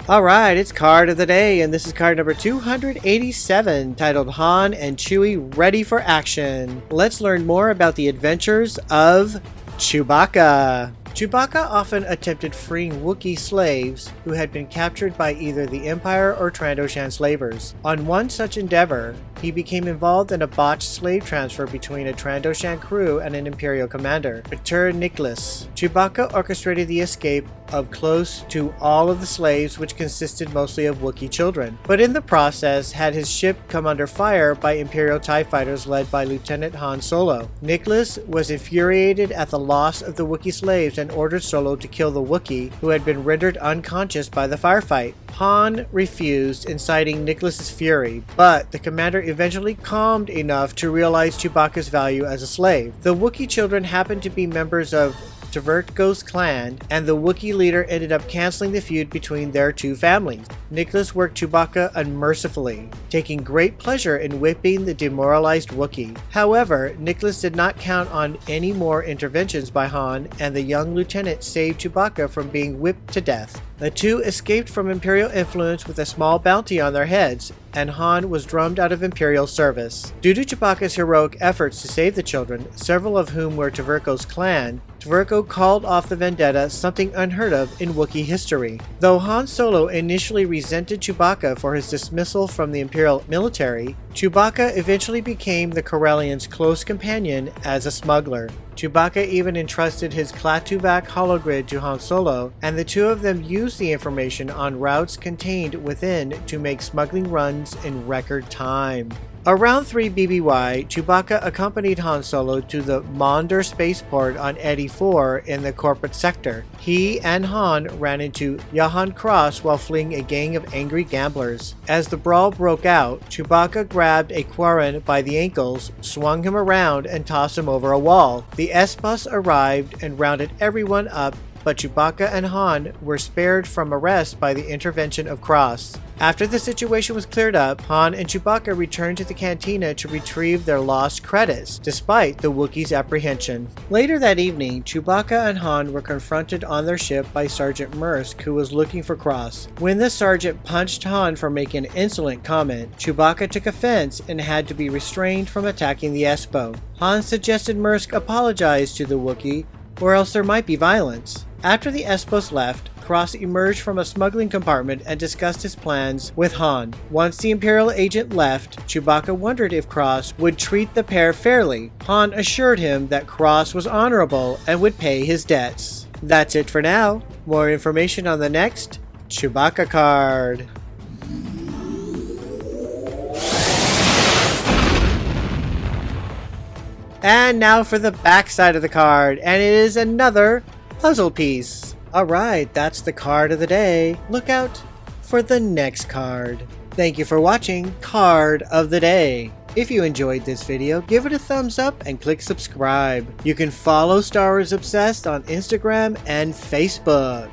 Alright, it's card of the day, and this is card number 287, titled Han and Chewie Ready for Action. Let's learn more about the adventures of Chewbacca. Chewbacca often attempted freeing Wookiee slaves who had been captured by either the Empire or Trandoshan slavers. On one such endeavor, he became involved in a botched slave transfer between a Trandoshan crew and an Imperial commander, Pater Nicholas. Chewbacca orchestrated the escape of close to all of the slaves, which consisted mostly of Wookiee children, but in the process had his ship come under fire by Imperial TIE fighters led by Lieutenant Han Solo. Nicholas was infuriated at the loss of the Wookiee slaves and ordered Solo to kill the Wookiee who had been rendered unconscious by the firefight. Han refused, inciting Nicholas's fury, but the commander eventually calmed enough to realize Chewbacca's value as a slave. The Wookiee children happened to be members of Tverko's clan, and the Wookiee leader ended up canceling the feud between their two families. Nicholas worked Chewbacca unmercifully, taking great pleasure in whipping the demoralized Wookiee. However, Nicholas did not count on any more interventions by Han, and the young lieutenant saved Chewbacca from being whipped to death. The two escaped from Imperial influence with a small bounty on their heads, and Han was drummed out of Imperial service. Due to Chewbacca's heroic efforts to save the children, several of whom were Tverko's clan, Tverko called off the vendetta, something unheard of in Wookiee history. Though Han Solo initially resented Chewbacca for his dismissal from the Imperial military, Chewbacca eventually became the Corellians' close companion as a smuggler. Chewbacca even entrusted his Klaatuvac hologrid to Han Solo, and the two of them used the information on routes contained within to make smuggling runs in record time. Around 3 BBY, Chewbacca accompanied Han Solo to the Maunder spaceport on Eddy 4 in the corporate sector. He and Han ran into Jahan Cross while fleeing a gang of angry gamblers. As the brawl broke out, Chewbacca grabbed a Quarren by the ankles, swung him around, and tossed him over a wall. The S-Bus arrived and rounded everyone up, but Chewbacca and Han were spared from arrest by the intervention of Cross. After the situation was cleared up, Han and Chewbacca returned to the cantina to retrieve their lost credits, despite the Wookiees' apprehension. Later that evening, Chewbacca and Han were confronted on their ship by Sergeant Mursk, who was looking for Cross. When the sergeant punched Han for making an insolent comment, Chewbacca took offense and had to be restrained from attacking the S-Boat. Han suggested Mursk apologize to the Wookiee, or else there might be violence. After the S-Boat left, Cross emerged from a smuggling compartment and discussed his plans with Han. Once the Imperial agent left, Chewbacca wondered if Cross would treat the pair fairly. Han assured him that Cross was honorable and would pay his debts. That's it for now. More information on the next Chewbacca card. And now for the back side of the card, and it is another puzzle piece. Alright, that's the card of the day. Look out for the next card. Thank you for watching Card of the Day. If you enjoyed this video, give it a thumbs up and click subscribe. You can follow Star Wars Obsessed on Instagram and Facebook.